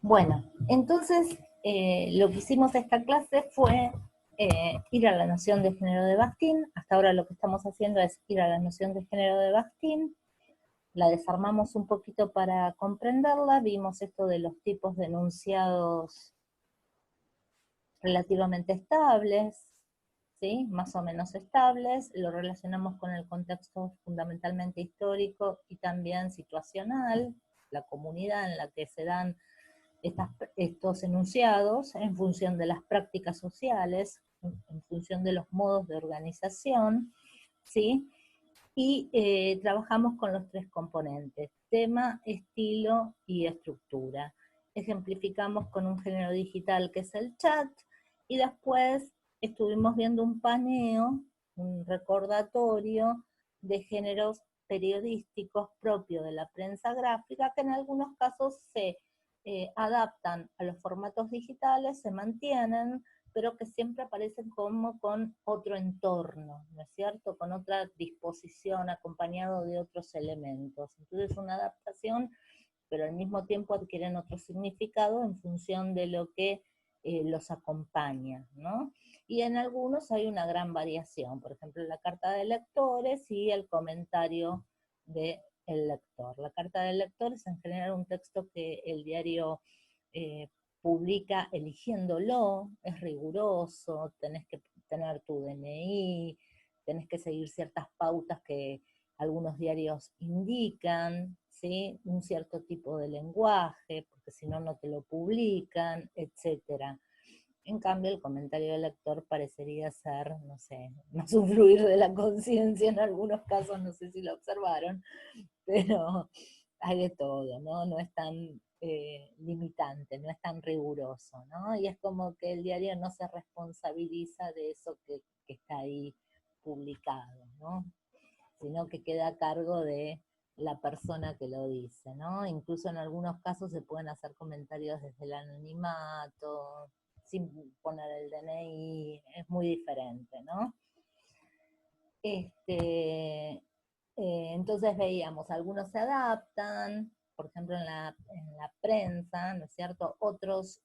Bueno, entonces lo que hicimos esta clase fue ir a la noción de género de Bakhtin. Hasta ahora lo que estamos haciendo es ir a la noción de género de Bakhtin, la desarmamos un poquito para comprenderla, vimos esto de los tipos de enunciados relativamente estables, ¿sí? Más o menos estables, lo relacionamos con el contexto fundamentalmente histórico y también situacional, la comunidad en la que se dan estos enunciados en función de las prácticas sociales, en función de los modos de organización, ¿sí? Y trabajamos con los tres componentes, tema, estilo y estructura. Ejemplificamos con un género digital que es el chat, y después estuvimos viendo un paneo, un recordatorio de géneros periodísticos propios de la prensa gráfica, que en algunos casos se adaptan a los formatos digitales, se mantienen, pero que siempre aparecen como con otro entorno, ¿no es cierto? Con otra disposición, acompañado de otros elementos. Entonces una adaptación, pero al mismo tiempo adquieren otro significado en función de lo que los acompaña, ¿no? Y en algunos hay una gran variación, por ejemplo, la carta de lectores y el comentario del lector. La carta del lector es en general un texto que el diario publica eligiéndolo, es riguroso, tenés que tener tu DNI, tenés que seguir ciertas pautas que algunos diarios indican, ¿sí? Un cierto tipo de lenguaje, porque si no, no te lo publican, etc. En cambio, el comentario del lector parecería ser, no sé, más un fluir de la conciencia en algunos casos, no sé si lo observaron, pero hay de todo, ¿no? No es tan limitante, no es tan riguroso, ¿no? Y es como que el diario no se responsabiliza de eso que está ahí publicado, ¿no? Sino que queda a cargo de la persona que lo dice, ¿no? Incluso en algunos casos se pueden hacer comentarios desde el anonimato, sin poner el DNI, es muy diferente, ¿no? Entonces veíamos, algunos se adaptan, por ejemplo en la prensa, ¿no es cierto? Otros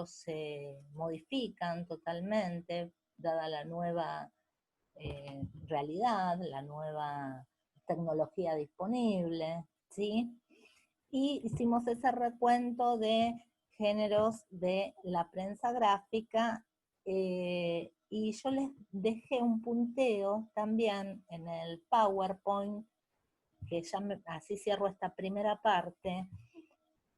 se modifican totalmente, dada la nueva realidad, la nueva tecnología disponible, ¿sí? Y hicimos ese recuento de géneros de la prensa gráfica, y yo les dejé un punteo también en el PowerPoint, que ya así cierro esta primera parte,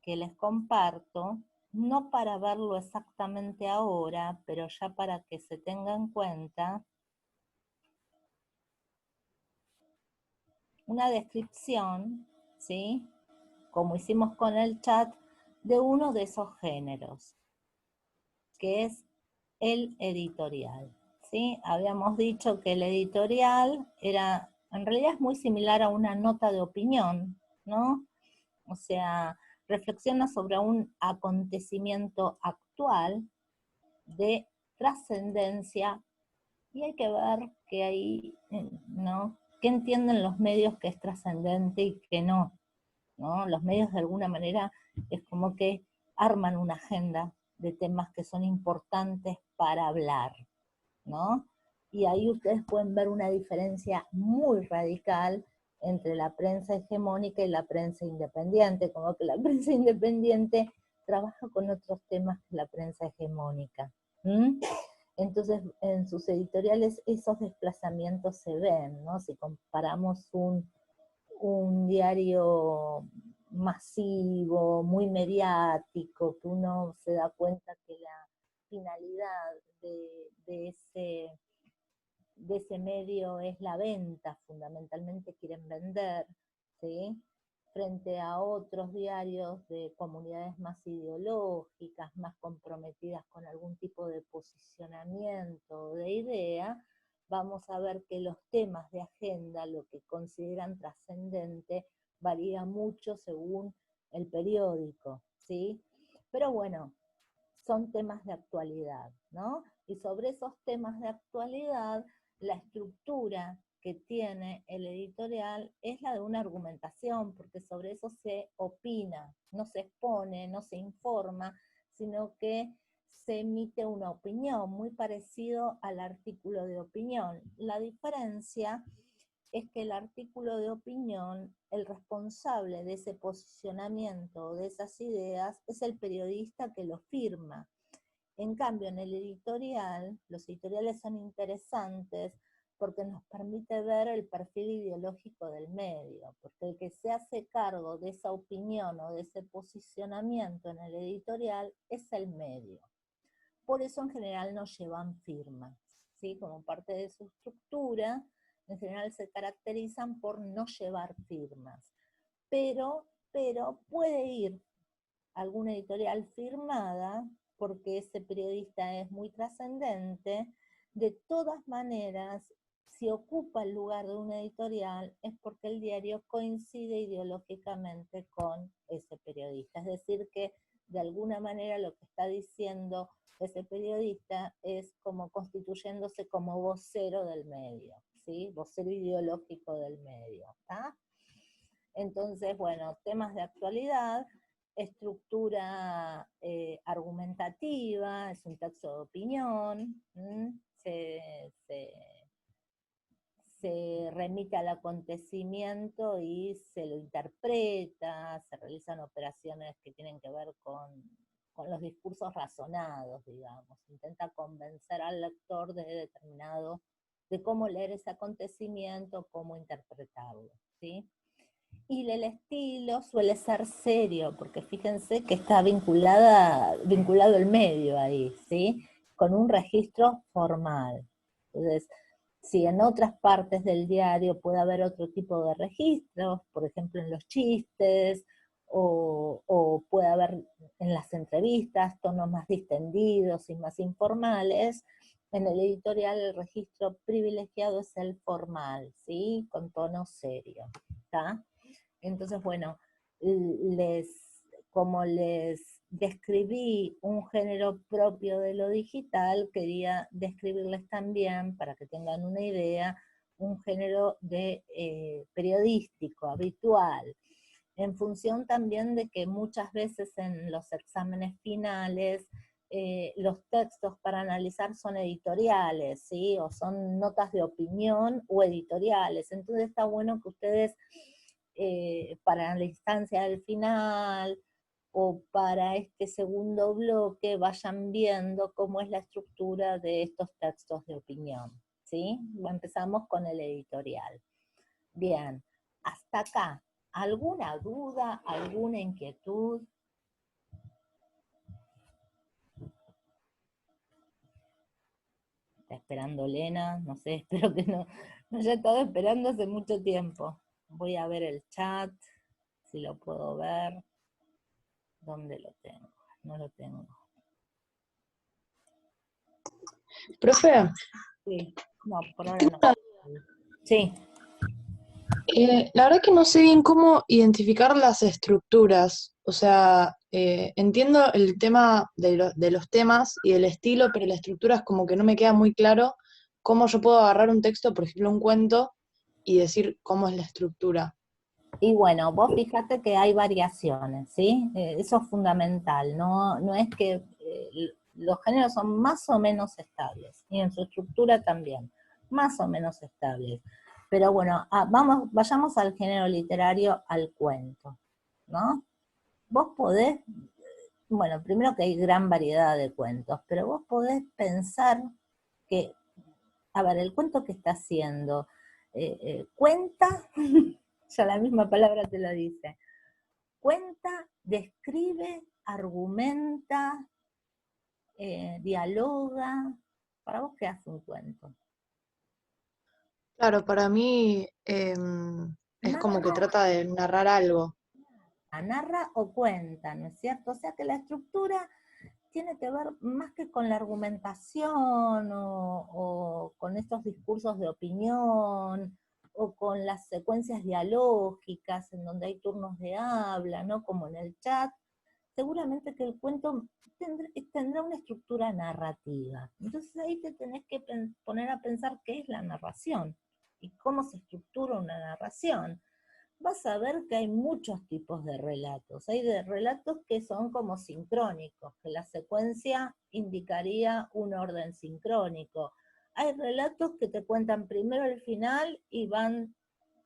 que les comparto, no para verlo exactamente ahora, pero ya para que se tenga en cuenta una descripción, ¿sí? Como hicimos con el chat, de uno de esos géneros, que es el editorial, ¿sí? Habíamos dicho que el editorial era, en realidad es muy similar a una nota de opinión, ¿no? O sea, reflexiona sobre un acontecimiento actual de trascendencia, y hay que ver que ahí, ¿no? ¿Qué entienden los medios que es trascendente y que no? ¿No? Los medios de alguna manera es como que arman una agenda de temas que son importantes para hablar, ¿no? Y ahí ustedes pueden ver una diferencia muy radical entre la prensa hegemónica y la prensa independiente, como que la prensa independiente trabaja con otros temas que la prensa hegemónica. ¿Mm? Entonces, en sus editoriales esos desplazamientos se ven, ¿no? Si comparamos un diario masivo, muy mediático, que uno se da cuenta que la finalidad de ese medio es la venta, fundamentalmente quieren vender, ¿sí? Frente a otros diarios de comunidades más ideológicas, más comprometidas con algún tipo de posicionamiento, de idea, vamos a ver que los temas de agenda, lo que consideran trascendente, varía mucho según el periódico, ¿sí? Pero bueno, son temas de actualidad, ¿no? Y sobre esos temas de actualidad, la estructura que tiene el editorial es la de una argumentación, porque sobre eso se opina, no se expone, no se informa, sino que se emite una opinión, muy parecido al artículo de opinión. La diferencia es que el artículo de opinión, el responsable de ese posicionamiento, de esas ideas, es el periodista que lo firma. En cambio, en el editorial, los editoriales son interesantes porque nos permite ver el perfil ideológico del medio, porque el que se hace cargo de esa opinión o de ese posicionamiento en el editorial es el medio. Por eso en general no llevan firmas, ¿sí? Como parte de su estructura, en general se caracterizan por no llevar firmas. Pero puede ir alguna editorial firmada, porque ese periodista es muy trascendente. De todas maneras, si ocupa el lugar de una editorial es porque el diario coincide ideológicamente con ese periodista. Es decir, que de alguna manera lo que está diciendo ese periodista es como constituyéndose como vocero del medio, ¿sí? Vocero ideológico del medio, ¿tá? Entonces, bueno, temas de actualidad, estructura argumentativa, es un texto de opinión, se remite al acontecimiento y se lo interpreta, se realizan operaciones que tienen que ver con los discursos razonados, digamos, intenta convencer al lector de cómo leer ese acontecimiento, cómo interpretarlo, ¿sí? Y el estilo suele ser serio, porque fíjense que está vinculado el medio ahí, ¿sí? Con un registro formal. Entonces, si en otras partes del diario puede haber otro tipo de registros, por ejemplo en los chistes, o puede haber en las entrevistas tonos más distendidos y más informales, en el editorial el registro privilegiado es el formal, ¿sí? Con tono serio, ¿está? Entonces, bueno, como les describí un género propio de lo digital, quería describirles también, para que tengan una idea, un género de periodístico, habitual, en función también de que muchas veces en los exámenes finales los textos para analizar son editoriales, ¿sí? O son notas de opinión o editoriales. Entonces está bueno que ustedes para la instancia del final o para este segundo bloque vayan viendo cómo es la estructura de estos textos de opinión, ¿sí? Empezamos con el editorial. Bien, hasta acá, ¿alguna duda, alguna inquietud? Está esperando Lena, no sé, espero que no haya estado esperando hace mucho tiempo. Voy a ver el chat, si lo puedo ver. ¿Dónde lo tengo? No lo tengo. Profe, Sí, no, por ahora no. Sí. la verdad que no sé bien cómo identificar las estructuras. O sea, entiendo el tema de los temas y del estilo, pero la estructura es como que no me queda muy claro cómo yo puedo agarrar un texto, por ejemplo, un cuento, y decir cómo es la estructura. Y bueno, vos fíjate que hay variaciones, ¿sí? Eso es fundamental, no es que los géneros son más o menos estables, y en su estructura también, más o menos estables. Pero bueno, vayamos al género literario, al cuento, ¿no? Vos podés, bueno, primero que hay gran variedad de cuentos, pero vos podés pensar que, a ver, el cuento que está haciendo, cuenta, ya la misma palabra te lo dice, cuenta, describe, argumenta, dialoga. ¿Para vos qué hace un cuento? Claro, para mí es como que Narra, trata de narrar algo. narra o cuenta, ¿no es cierto? O sea que la estructura tiene que ver más que con la argumentación o con estos discursos de opinión o con las secuencias dialógicas en donde hay turnos de habla, ¿no? Como en el chat, seguramente que el cuento tendrá una estructura narrativa. Entonces ahí te tenés que poner a pensar qué es la narración, y cómo se estructura una narración, vas a ver que hay muchos tipos de relatos. Hay de relatos que son como sincrónicos, que la secuencia indicaría un orden sincrónico. Hay relatos que te cuentan primero el final y van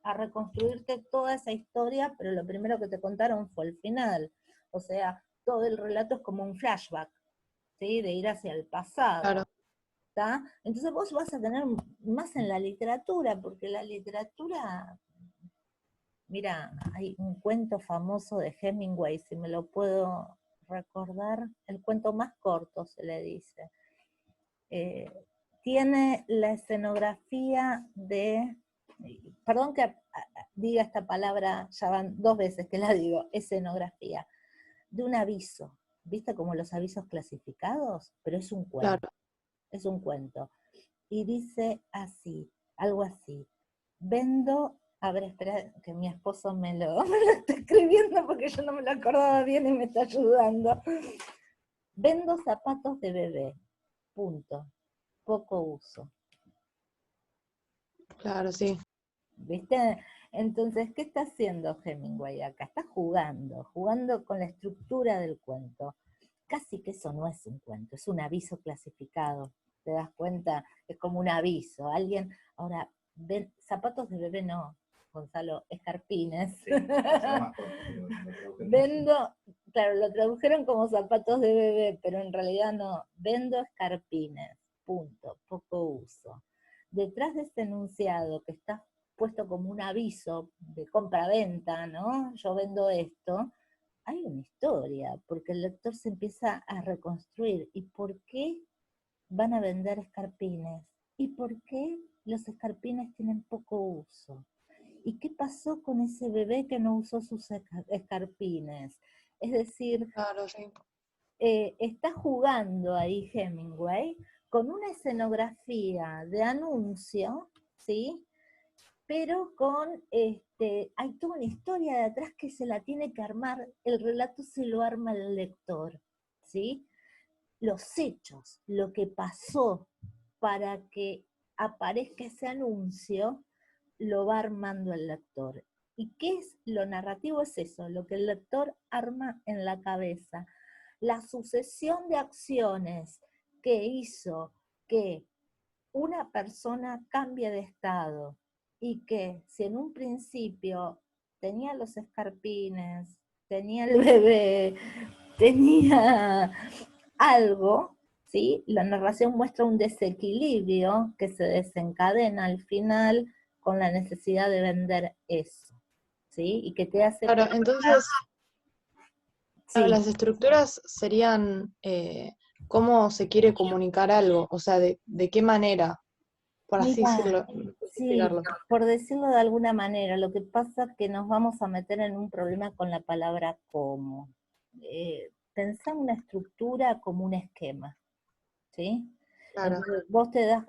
a reconstruirte toda esa historia, pero lo primero que te contaron fue el final. O sea, todo el relato es como un flashback, ¿sí? De ir hacia el pasado. Claro. ¿Tá? Entonces vos vas a tener más en la literatura, porque la literatura, mira, hay un cuento famoso de Hemingway, si me lo puedo recordar, el cuento más corto se le dice. Tiene la escenografía de, perdón que diga esta palabra, ya van 2 veces que la digo, escenografía, de un aviso, ¿viste como los avisos clasificados? Pero es un cuento, Claro. es un cuento. Y dice así, algo así, vendo, a ver, espera que mi esposo me lo está escribiendo porque yo no me lo acordaba bien y me está ayudando. Vendo zapatos de bebé, punto, poco uso. Claro, sí. ¿Viste? Entonces, ¿qué está haciendo Hemingway acá? Está jugando con la estructura del cuento. Casi que eso no es un cuento, es un aviso clasificado. ¿Te das cuenta? Es como un aviso. Alguien, ahora, ven, zapatos de bebé no, Gonzalo, escarpines. Sí, Vendo, claro, lo tradujeron como zapatos de bebé, pero en realidad no. Vendo escarpines, punto, poco uso. Detrás de este enunciado que está puesto como un aviso de compra-venta, ¿no? Yo vendo esto, hay una historia, porque el lector se empieza a reconstruir. ¿Y por qué van a vender escarpines? ¿Y por qué los escarpines tienen poco uso? ¿Y qué pasó con ese bebé que no usó sus escarpines? Es decir, Claro, sí. está jugando ahí Hemingway con una escenografía de anuncio, ¿sí? Pero con, hay toda una historia de atrás que se la tiene que armar, el relato se lo arma el lector, ¿sí? Los hechos, lo que pasó para que aparezca ese anuncio, lo va armando el lector. ¿Y qué es lo narrativo? Es eso, lo que el lector arma en la cabeza. La sucesión de acciones que hizo que una persona cambie de estado y que si en un principio tenía los escarpines, tenía el bebé, tenía algo, ¿sí? La narración muestra un desequilibrio que se desencadena al final con la necesidad de vender eso, ¿sí? Y que te hace... Claro, entonces, claro, Sí, las estructuras serían cómo se quiere comunicar algo, o sea, de qué manera, por así mira, decirlo, sí, explicarlo. por decirlo de alguna manera, lo que pasa es que nos vamos a meter en un problema con la palabra cómo. Pensá una estructura como un esquema, ¿sí? Claro, Entonces vos te das,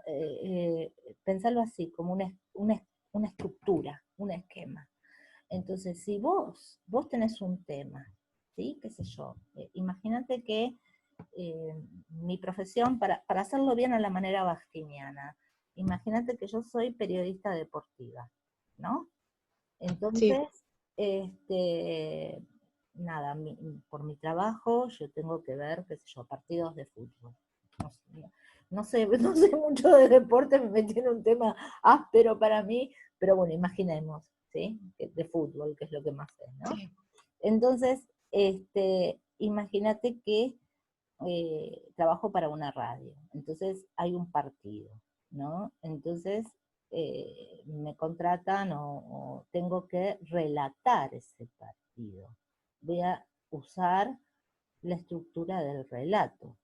pensarlo así, como una estructura, un esquema. Entonces, si vos tenés un tema, ¿sí? ¿Qué sé yo? Imagínate que mi profesión, para hacerlo bien a la manera bastiniana, imagínate que yo soy periodista deportiva, ¿no? sí, Entonces, nada, por mi trabajo yo tengo que ver, qué sé yo, partidos de fútbol. No sé, no sé mucho de deporte, me metí en un tema áspero para mí, pero bueno, imaginemos, ¿sí? De fútbol, que es lo que más sé, ¿no? sí. Entonces, imagínate que trabajo para una radio, entonces hay un partido, ¿no? Entonces me contratan o tengo que relatar ese partido. Voy a usar la estructura del relato.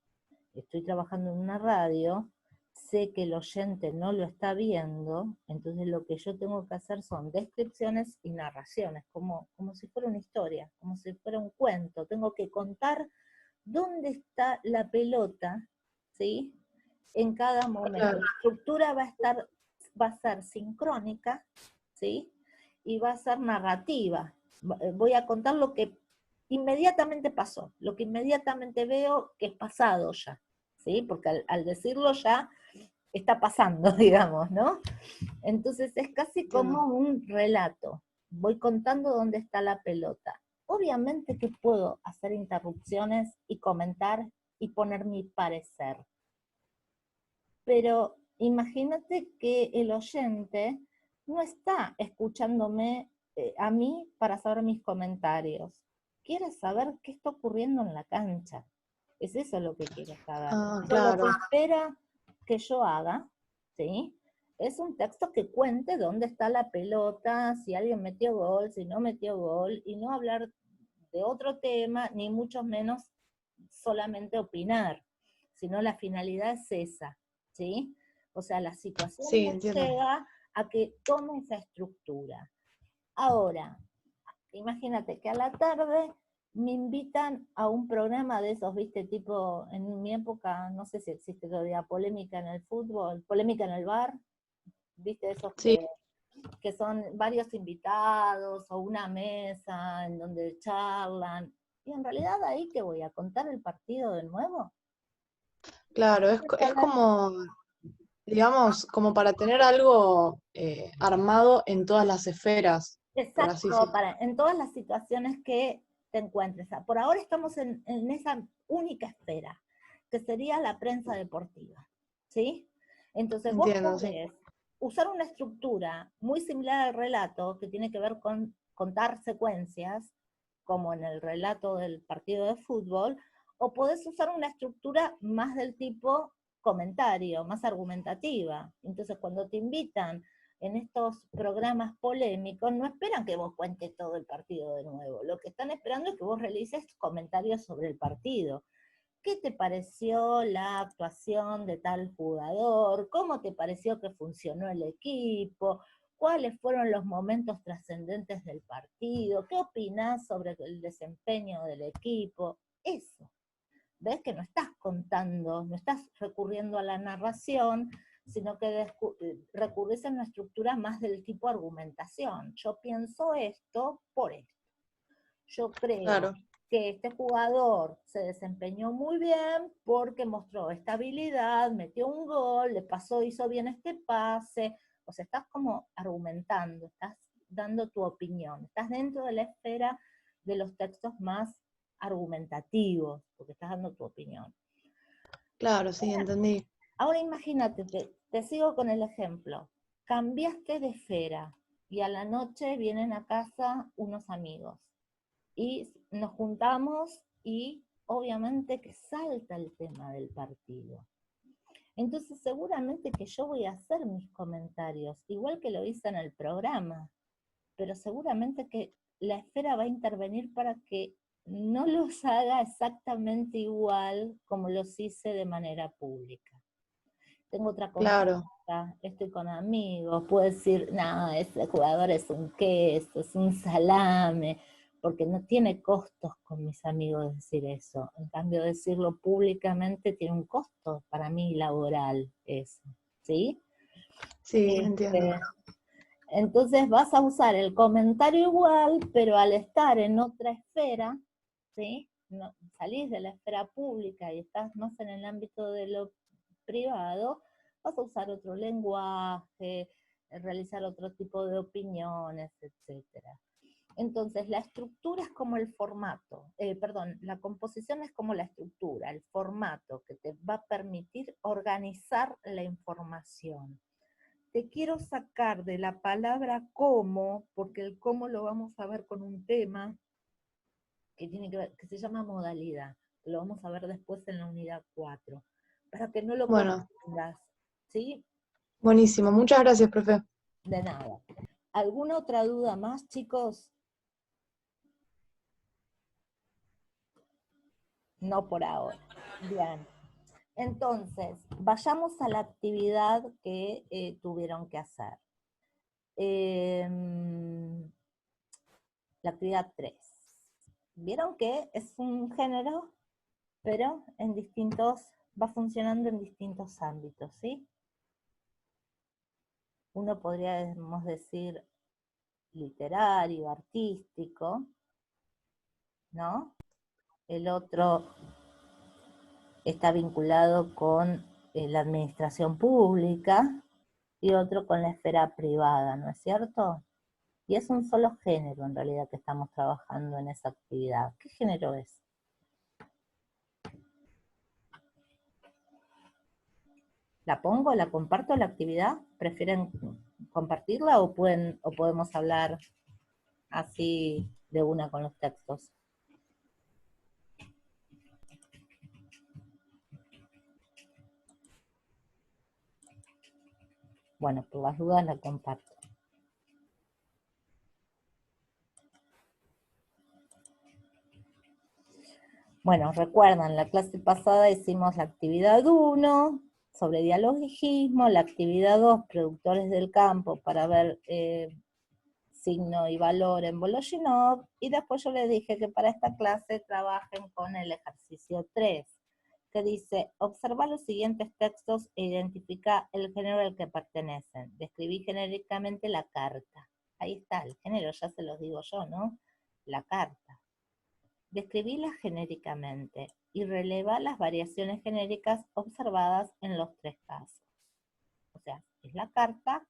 Estoy trabajando en una radio, sé que el oyente no lo está viendo, entonces lo que yo tengo que hacer son descripciones y narraciones, como si fuera una historia, como si fuera un cuento. Tengo que contar dónde está la pelota, ¿sí? En cada momento. Claro. La estructura va a ser sincrónica, ¿sí? Y va a ser narrativa. Voy a contar lo que inmediatamente pasó, lo que inmediatamente veo que es pasado ya, ¿sí? Porque al decirlo ya está pasando, digamos, ¿no? Entonces es casi Entiendo. como un relato. Voy contando dónde está la pelota. Obviamente que puedo hacer interrupciones y comentar y poner mi parecer. Pero imagínate que el oyente no está escuchándome a mí para saber mis comentarios. Quiere saber qué está ocurriendo en la cancha. Es eso lo que quiere saber. Ah, Entonces, lo claro. que espera que yo haga, ¿sí? Es un texto que cuente dónde está la pelota, si alguien metió gol, si no metió gol, y no hablar de otro tema, ni mucho menos solamente opinar, sino la finalidad es esa, ¿sí? O sea, la situación Sí, me entiendo. llega a que tome esa estructura. Ahora, imagínate que a la tarde me invitan a un programa de esos, viste, tipo, en mi época, no sé si existe todavía, polémica en el fútbol, polémica en el bar, viste, esos Sí, que son varios invitados o una mesa en donde charlan. Y en realidad ahí que voy a contar el partido de nuevo. claro, es como, digamos, como para tener algo armado en todas las esferas, por así Exacto, decirlo. en todas las situaciones que te encuentres. Por ahora estamos en esa única esfera, que sería la prensa deportiva, ¿sí? Entonces vos Entiendo, sí. podés usar una estructura muy similar al relato, que tiene que ver con contar secuencias, como en el relato del partido de fútbol, o podés usar una estructura más del tipo comentario, más argumentativa. Entonces cuando te invitan en estos programas polémicos, no esperan que vos cuentes todo el partido de nuevo. Lo que están esperando es que vos realices comentarios sobre el partido. ¿Qué te pareció la actuación de tal jugador? ¿Cómo te pareció que funcionó el equipo? ¿Cuáles fueron los momentos trascendentes del partido? ¿Qué opinás sobre el desempeño del equipo? Eso. ¿Ves que no estás contando, no estás recurriendo a la narración, sino que recurrís a una estructura más del tipo argumentación? Yo pienso esto por esto. Yo creo Claro, que este jugador se desempeñó muy bien porque mostró estabilidad, metió un gol, le pasó, hizo bien este pase. O sea, estás como argumentando, estás dando tu opinión, estás dentro de la esfera de los textos más argumentativos, porque estás dando tu opinión. claro, sí, entendí. Ahora imagínate, te sigo con el ejemplo. Cambiaste de esfera y a la noche vienen a casa unos amigos y nos juntamos y obviamente que salta el tema del partido. Entonces seguramente que yo voy a hacer mis comentarios, igual que lo hice en el programa, pero seguramente que la esfera va a intervenir para que no los haga exactamente igual como los hice de manera pública. Tengo otra Claro, confianza, estoy con amigos, puedo decir, no, ese jugador es un queso, es un salame, porque no tiene costos con mis amigos decir eso. En cambio, decirlo públicamente tiene un costo para mí laboral, eso, ¿sí? sí, entiendo. Este, entonces vas a usar el comentario igual, pero al estar en otra esfera, ¿sí? No, salís de la esfera pública y estás más en el ámbito de lo privado, vas a usar otro lenguaje, realizar otro tipo de opiniones, etcétera. Entonces, la estructura es como el formato, perdón, la composición es como la estructura, el formato que te va a permitir organizar la información. Te quiero sacar de la palabra cómo, porque el cómo lo vamos a ver con un tema que tiene que ver, que se llama modalidad. Lo vamos a ver después en la unidad 4 para que no lo Bueno, confundas, ¿sí? buenísimo. Muchas gracias, profe. De nada. ¿Alguna otra duda más, chicos? No por ahora. Bien. Entonces, vayamos a la actividad que tuvieron que hacer. Eh, la actividad 3. Vieron que es un género, pero en distintos, va funcionando en distintos ámbitos, ¿sí? Uno podríamos decir literario, artístico, ¿no? El otro está vinculado con la administración pública y otro con la esfera privada, ¿no es cierto? Y es un solo género en realidad que estamos trabajando en esa actividad. ¿Qué género es? ¿La pongo, la comparto la actividad? ¿Prefieren compartirla o podemos hablar así de una con los textos? Bueno, por las dudas la comparto. Bueno, recuerdan, la clase pasada hicimos la actividad 1 sobre dialogismo, la actividad 2, productores del campo, para ver signo y valor en Voloshinov, y después yo les dije que para esta clase trabajen con el ejercicio 3, que dice, observa los siguientes textos e identifica el género al que pertenecen. Describí genéricamente la carta. Ahí está, el género ya se los digo yo, ¿no? La carta. Describíla genéricamente y releva las variaciones genéricas observadas en los 3 casos. O sea, es la carta.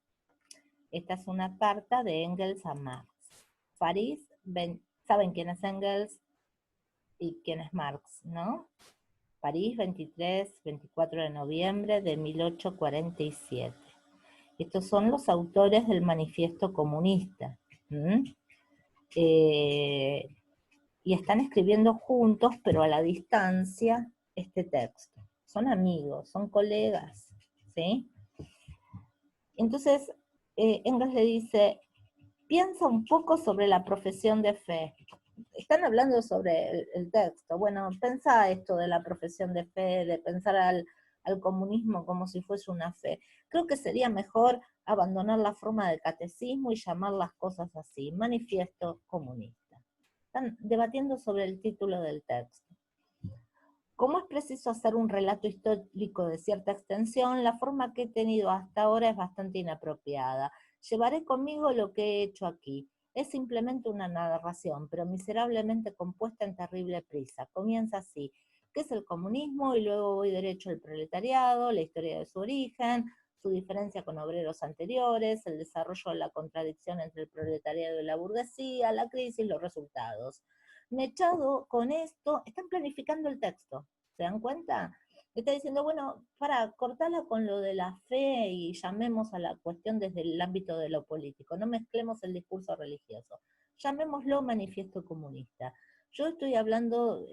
Esta es una carta de Engels a Marx. París, ¿saben quién es Engels y quién es Marx, no? París, 23-24 de noviembre de 1847. Estos son los autores del Manifiesto Comunista. Y están escribiendo juntos, pero a la distancia, este texto. Son amigos, son colegas, ¿sí? Entonces, Engels le dice, piensa un poco sobre la profesión de fe. Están hablando sobre el texto. Bueno, pensá esto de la profesión de fe, de pensar al comunismo como si fuese una fe. Creo que sería mejor abandonar la forma del catecismo y llamar las cosas así, Manifiesto Comunista. Están debatiendo sobre el título del texto. Como es preciso hacer un relato histórico de cierta extensión, la forma que he tenido hasta ahora es bastante inapropiada. Llevaré conmigo lo que he hecho aquí. Es simplemente una narración, pero miserablemente compuesta en terrible prisa. Comienza así. ¿Qué es el comunismo? Y luego voy derecho al proletariado, la historia de su origen, su diferencia con obreros anteriores, el desarrollo de la contradicción entre el proletariado y la burguesía, la crisis, los resultados. Mechado con esto, están planificando el texto, ¿se dan cuenta? Está diciendo, bueno, cortarla con lo de la fe y llamemos a la cuestión desde el ámbito de lo político, no mezclemos el discurso religioso, llamémoslo manifiesto comunista. Yo estoy haciendo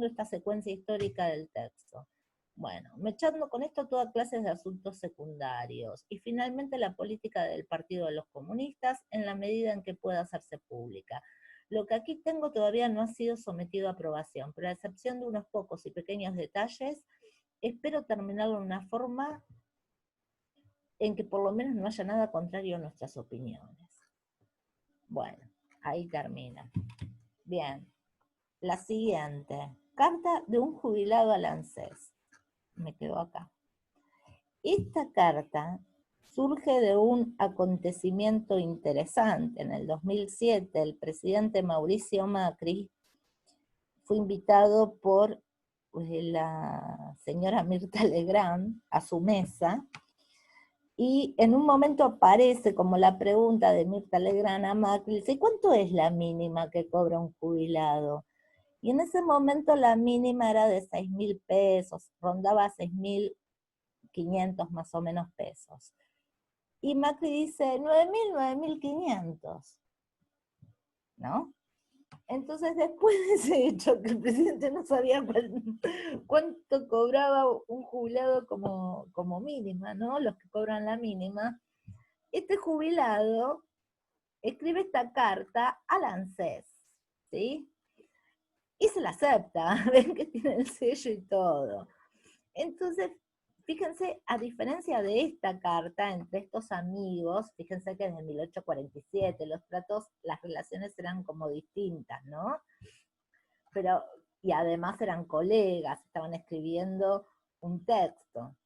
esta secuencia histórica del texto. Bueno, mechando con esto toda clase de asuntos secundarios, y finalmente la política del Partido de los Comunistas en la medida en que pueda hacerse pública. Lo que aquí tengo todavía no ha sido sometido a aprobación, pero a excepción de unos pocos y pequeños detalles, espero terminarlo en una forma en que por lo menos no haya nada contrario a nuestras opiniones. Bueno, ahí termina. Bien, la siguiente. Carta de un jubilado al ANSES. Me quedo acá. Esta carta surge de un acontecimiento interesante. En el 2007, el presidente Mauricio Macri fue invitado por la señora Mirta Legrand a su mesa, y en un momento aparece como la pregunta de Mirta Legrand a Macri, dice, ¿cuánto es la mínima que cobra un jubilado? Y en ese momento la mínima era de 6.000 pesos, rondaba 6.500 más o menos pesos. Y Macri dice, 9.000, 9.500, ¿no? Entonces, después de ese hecho, que el presidente no sabía cuánto cobraba un jubilado como mínima, ¿no? Los que cobran la mínima, este jubilado escribe esta carta al ANSES, ¿sí? Y se la acepta, ven que tiene el sello y todo. Entonces, fíjense, a diferencia de esta carta entre estos amigos, fíjense que desde 1847 los tratos, las relaciones eran como distintas, ¿no? Pero, y además eran colegas, estaban escribiendo un texto.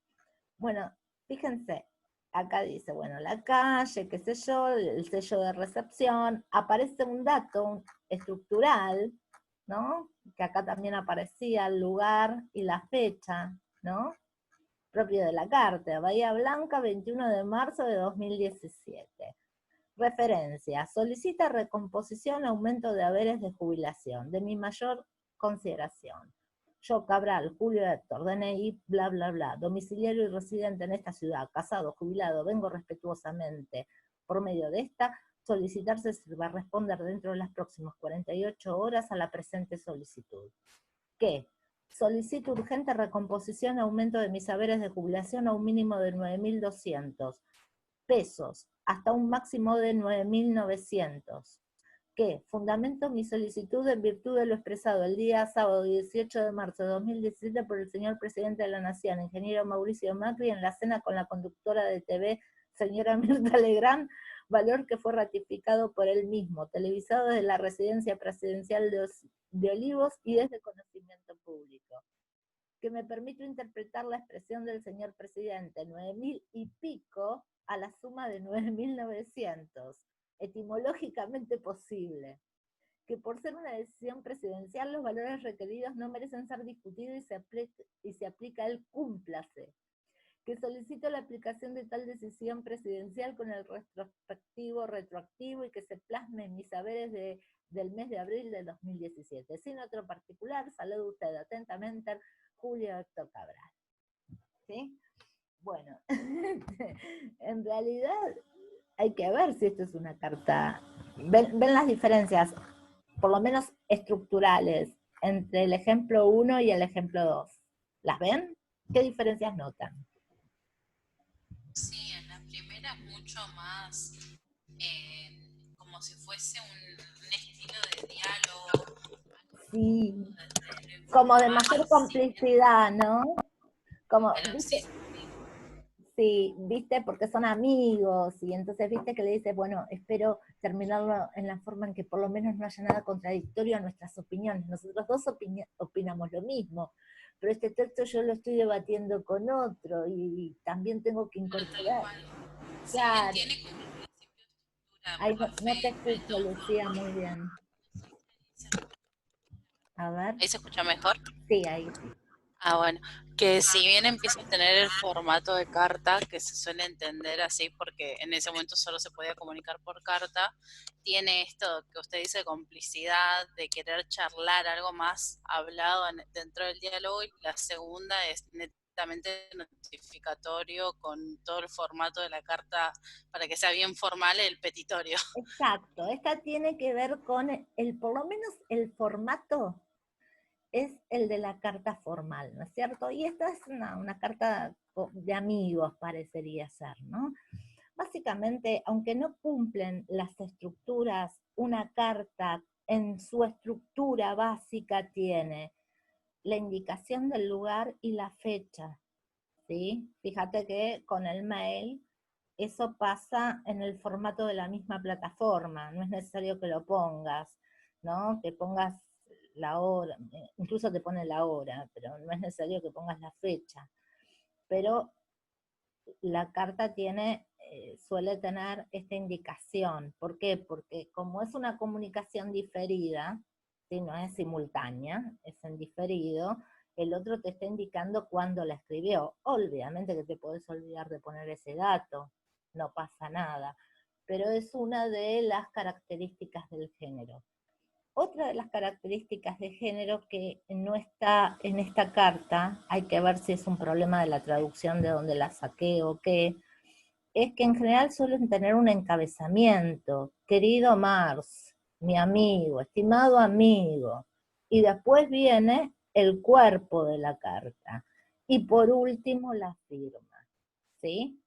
Bueno, fíjense, acá dice, bueno, la calle, qué sé yo, el sello de recepción, aparece un dato estructural, ¿no? Que acá también aparecía el lugar y la fecha, ¿no? propio de la carta, Bahía Blanca, 21 de marzo de 2017. Referencia, solicita recomposición, aumento de haberes de jubilación, de mi mayor consideración. Yo, Cabral, Julio Héctor, DNI, bla, bla, bla, domiciliario y residente en esta ciudad, casado, jubilado, vengo respetuosamente, por medio de esta, solicitarse si va a responder dentro de las próximas 48 horas a la presente solicitud. ¿Qué? Solicito urgente recomposición, aumento de mis haberes de jubilación a un mínimo de 9.200 pesos, hasta un máximo de 9.900. ¿Qué? Fundamento mi solicitud en virtud de lo expresado el día sábado 18 de marzo de 2017 por el señor presidente de la Nación, ingeniero Mauricio Macri, en la cena con la conductora de TV, señora Mirta Legrand, valor que fue ratificado por él mismo, televisado desde la residencia presidencial de Olivos y desde conocimiento público. Que me permito interpretar la expresión del señor presidente, 9.000 y pico, a la suma de 9.900, etimológicamente posible. Que por ser una decisión presidencial, los valores requeridos no merecen ser discutidos y se aplica el cúmplase. Que solicito la aplicación de tal decisión presidencial con el retroactivo y que se plasme en mis saberes del mes de abril de 2017. Sin otro particular, saludo usted atentamente, Julio Héctor Cabral. ¿Sí? Bueno, en realidad hay que ver si esto es una carta. Ven las diferencias, por lo menos estructurales, entre el ejemplo 1 y el ejemplo 2. ¿Las ven? ¿Qué diferencias notan? Sí, en la primera es mucho más como si fuese un estilo de diálogo. Sí, como de mayor complicidad, ¿no? Como, Bueno, ¿viste? sí, Sí, viste, porque son amigos, y entonces viste que le dice, bueno, espero terminarlo en la forma en que por lo menos no haya nada contradictorio a nuestras opiniones. Nosotros dos opinamos lo mismo, pero este texto yo lo estoy debatiendo con otro, y también tengo que tal incorporar. cual. Si bien Claro, tiene como un principio de estructura ahí no te perfecta y escucho, todo, Lucía, muy bien. A ver, ahí se escucha mejor. sí, ahí sí. Ah, bueno, que si bien empieza a tener el formato de carta, que se suele entender así porque en ese momento solo se podía comunicar por carta, tiene esto que usted dice, complicidad, de querer charlar algo más hablado dentro del diálogo, y la segunda es netamente notificatorio con todo el formato de la carta para que sea bien formal el petitorio. Exacto, esta tiene que ver con por lo menos el formato es el de la carta formal, ¿no es cierto? Y esta es una carta de amigos, parecería ser, ¿no? Básicamente, aunque no cumplen las estructuras, una carta en su estructura básica tiene la indicación del lugar y la fecha, ¿sí? Fíjate que con el mail eso pasa en el formato de la misma plataforma, no es necesario que lo pongas, ¿no? Que pongas la hora, incluso te pone la hora, pero no es necesario que pongas la fecha. Pero la carta suele tener esta indicación. ¿Por qué? Porque como es una comunicación diferida, ¿sí? No es simultánea, es en diferido, el otro te está indicando cuándo la escribió. Obviamente que te podés olvidar de poner ese dato, no pasa nada, pero es una de las características del género. Otra de las características de género que no está en esta carta, hay que ver si es un problema de la traducción de donde la saqué o qué, es que en general suelen tener un encabezamiento, querido Mars, mi amigo, estimado amigo, y después viene el cuerpo de la carta, y por último la firma, ¿sí?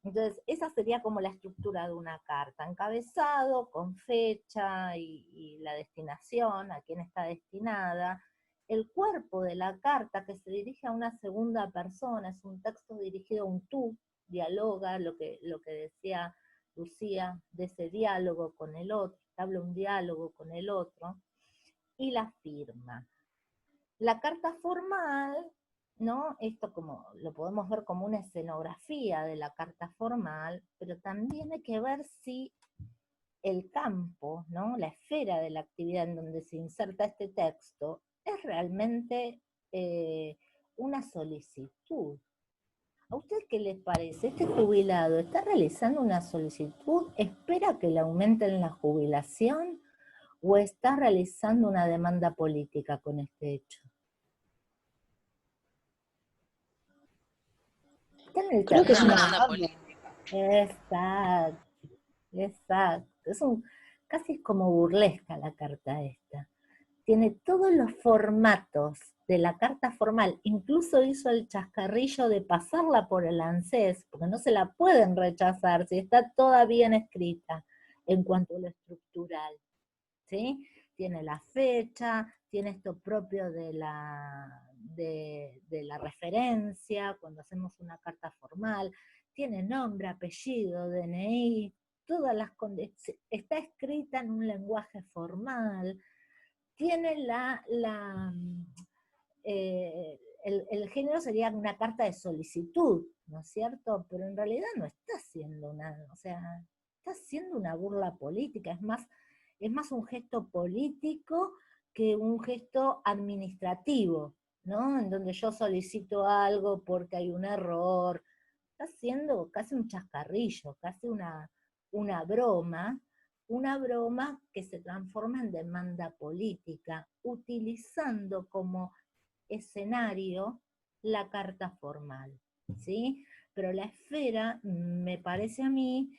Entonces, esa sería como la estructura de una carta, encabezado, con fecha y la destinación, a quién está destinada. El cuerpo de la carta, que se dirige a una segunda persona, es un texto dirigido a un tú, dialoga lo que decía Lucía, de ese diálogo con el otro, habla un diálogo con el otro, y la firma. La carta formal, ¿no? Esto como lo podemos ver como una escenografía de la carta formal, pero también hay que ver si el campo, ¿no? La esfera de la actividad en donde se inserta este texto es realmente una solicitud, ¿A usted qué le parece? ¿Este jubilado está realizando una solicitud? ¿Espera que le aumenten la jubilación? ¿O está realizando una demanda política con este hecho? Está en el Creo que es Una una terreno. demanda demanda. política. Exacto, exacto. Casi es como burlesca la carta esta. Tiene todos los formatos de la carta formal, incluso hizo el chascarrillo de pasarla por el ANSES, porque no se la pueden rechazar si está toda bien escrita en cuanto a lo estructural, ¿sí? Tiene la fecha, tiene esto propio de la referencia, cuando hacemos una carta formal, tiene nombre, apellido, DNI, todas las está escrita en un lenguaje formal, tiene el género sería una carta de solicitud, ¿no es cierto? Pero en realidad no está haciendo o sea, está haciendo una burla política, es más un gesto político que un gesto administrativo, ¿no? En donde yo solicito algo porque hay un error, está haciendo casi un chascarrillo, casi una broma que se transforma en demanda política, utilizando como escenario la carta formal, ¿sí? Pero la esfera, me parece a mí,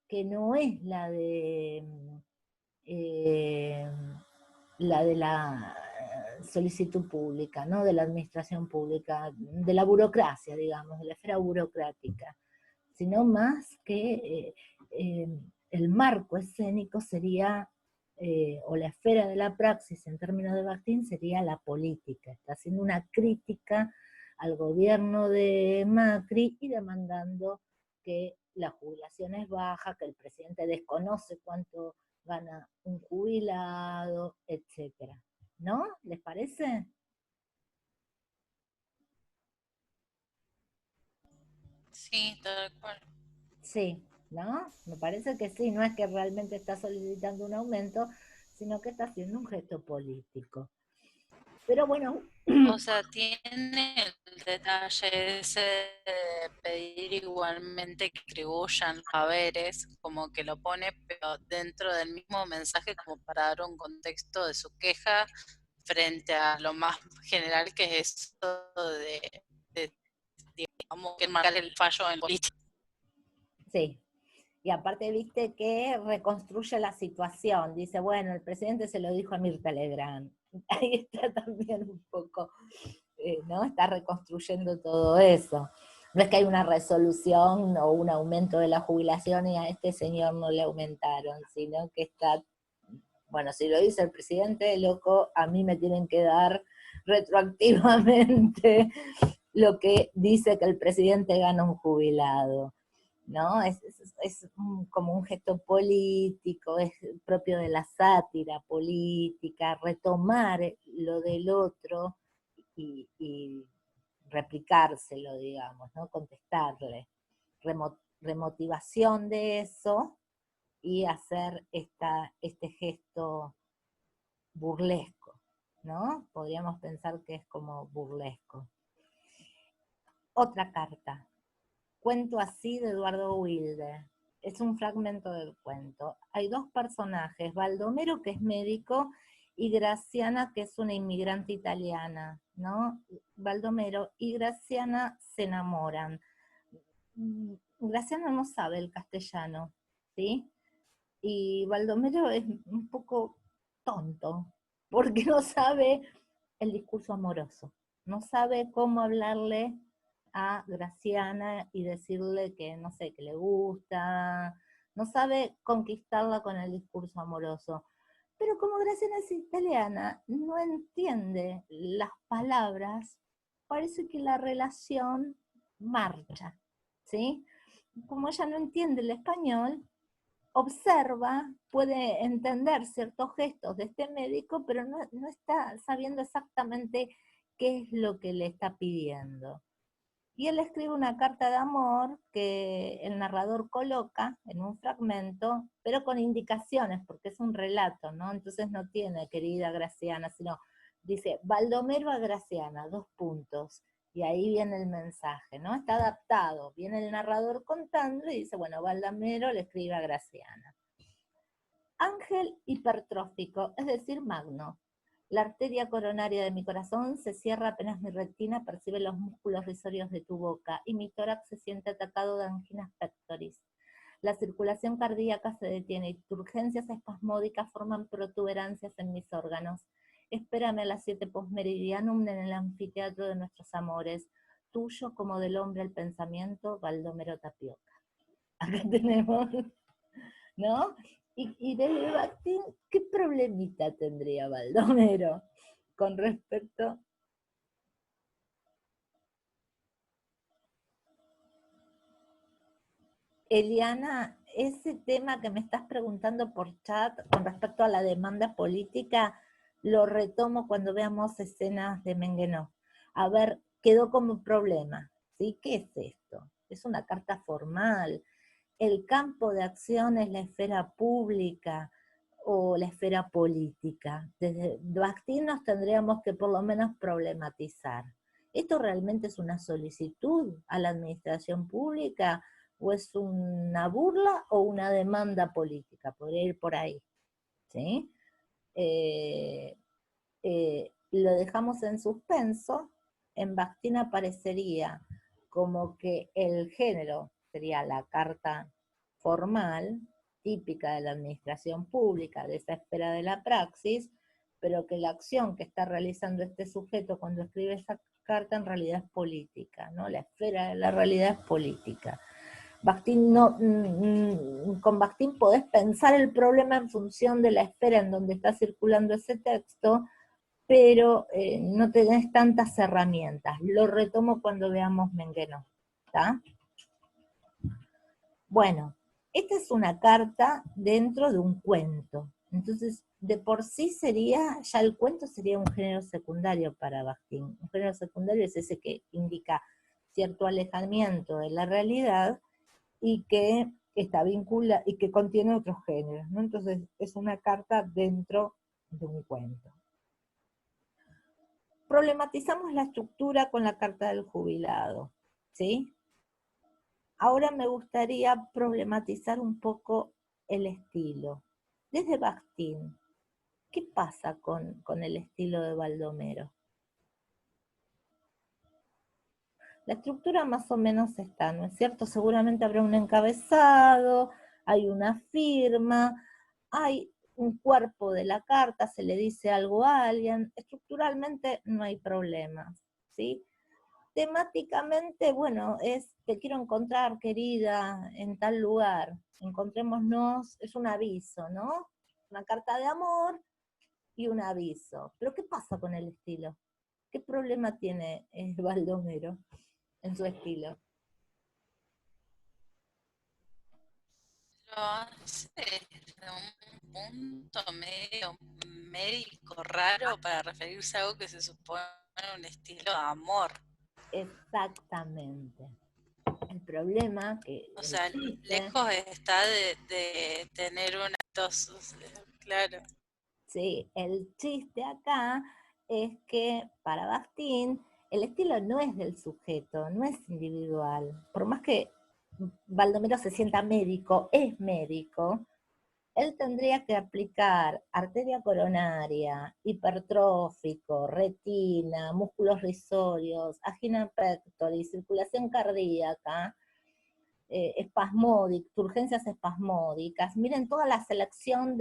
que no es eh, la de la solicitud pública, ¿no? De la administración pública, de la burocracia, digamos, de la esfera burocrática, sino más que el marco escénico sería, o la esfera de la praxis en términos de Bakhtin sería la política. Está haciendo una crítica al gobierno de Macri y demandando que la jubilación es baja, que el presidente desconoce cuánto gana un jubilado, etcétera. ¿No? ¿Les parece? Sí, tal cual. Sí, ¿no? Me parece que sí, no es que realmente está solicitando un aumento, sino que está haciendo un gesto político. Pero bueno, O sea, tiene el detalle ese de pedir igualmente que atribuyan los haberes, como que lo pone, pero dentro del mismo mensaje, como para dar un contexto de su queja frente a lo más general que es eso de digamos, que marcar el fallo en política. sí. Y aparte, viste que reconstruye la situación. Dice, bueno, el presidente se lo dijo a Mirta Legrand. Ahí está también un poco, ¿no? Está reconstruyendo todo eso. No es que hay una resolución o un aumento de la jubilación y a este señor no le aumentaron, sino que está, bueno, si lo dice el presidente, loco, a mí me tienen que dar retroactivamente lo que dice que el presidente gana un jubilado, ¿no? Como un gesto político, es propio de la sátira política, retomar lo del otro y replicárselo, digamos, ¿no? Contestarle. Remotivación de eso y hacer este gesto burlesco, ¿no? Podríamos pensar que es como burlesco. Otra carta, Cuento así de Eduardo Wilde. Es un fragmento del cuento. Hay dos personajes, Baldomero, que es médico, y Graciana, que es una inmigrante italiana, ¿no? Baldomero y Graciana se enamoran. Graciana no sabe el castellano, ¿sí? Y Baldomero es un poco tonto, porque no sabe el discurso amoroso, no sabe cómo hablarle a Graciana y decirle que, no sé, que le gusta, no sabe conquistarla con el discurso amoroso. Pero como Graciana es italiana, no entiende las palabras, parece que la relación marcha, ¿sí? Como ella no entiende el español, observa, puede entender ciertos gestos de este médico, pero no está sabiendo exactamente qué es lo que le está pidiendo. Y él escribe una carta de amor que el narrador coloca en un fragmento, pero con indicaciones, porque es un relato, ¿no? Entonces no tiene querida Graciana, sino dice, Baldomero a Graciana, 2 puntos. Y ahí viene el mensaje, ¿no? Está adaptado. Viene el narrador contando y dice, bueno, Baldomero le escribe a Graciana. Ángel hipertrófico, es decir, magno. La arteria coronaria de mi corazón se cierra apenas mi retina percibe los músculos risorios de tu boca y mi tórax se siente atacado de anginas pectoris. La circulación cardíaca se detiene y turgencias espasmódicas forman protuberancias en mis órganos. Espérame a las 7 postmeridianum en el anfiteatro de nuestros amores, tuyo como del hombre el pensamiento, Baldomero Tapioca. Acá tenemos, ¿no? Y del Bakhtin, ¿qué problemita tendría Baldomero con respecto? Eliana, ese tema que me estás preguntando por chat con respecto a la demanda política, lo retomo cuando veamos escenas de Menguenó. A ver, quedó como problema, ¿sí? ¿Qué es esto? Es una carta formal. El campo de acción es la esfera pública o la esfera política. Desde Bakhtin nos tendríamos que por lo menos problematizar. ¿Esto realmente es una solicitud a la administración pública o es una burla o una demanda política? Podría ir por ahí, ¿sí? Lo dejamos en suspenso. En Bakhtin aparecería como que el género sería la carta formal, típica de la administración pública, de esa esfera de la praxis, pero que la acción que está realizando este sujeto cuando escribe esa carta en realidad es política, ¿no? La esfera de la realidad es política. Bakhtin con Bakhtin podés pensar el problema en función de la esfera en donde está circulando ese texto, pero no tenés tantas herramientas. Lo retomo cuando veamos Menguenó, ¿está? Bueno, esta es una carta dentro de un cuento. Entonces, de por sí sería, ya el cuento sería un género secundario para Bakhtin. Un género secundario es ese que indica cierto alejamiento de la realidad y que está vincula y que contiene otros géneros, ¿no? Entonces, es una carta dentro de un cuento. Problematizamos la estructura con la carta del jubilado, ¿sí? Ahora me gustaría problematizar un poco el estilo. Desde Bakhtin, ¿qué pasa con el estilo de Baldomero? La estructura más o menos está, ¿no es cierto? Seguramente habrá un encabezado, hay una firma, hay un cuerpo de la carta, se le dice algo a alguien, estructuralmente no hay problemas, ¿sí? Temáticamente, bueno, es te quiero encontrar, querida, en tal lugar, encontrémonos, es un aviso, ¿no? Una carta de amor y un aviso. Pero ¿qué pasa con el estilo? ¿Qué problema tiene Baldomero en su estilo? Lo hace desde un punto medio médico raro para referirse a algo que se supone un estilo de amor. Exactamente. El problema que O el sea, chiste, lejos está de tener una tos, o sea, claro. sí, el chiste acá es que para Bakhtin el estilo no es del sujeto, no es individual. Por más que Baldomero se sienta médico, es médico, él tendría que aplicar arteria coronaria, hipertrófico, retina, músculos risorios, angina pectoris, circulación cardíaca, espasmódica, urgencias espasmódicas. Miren toda la selección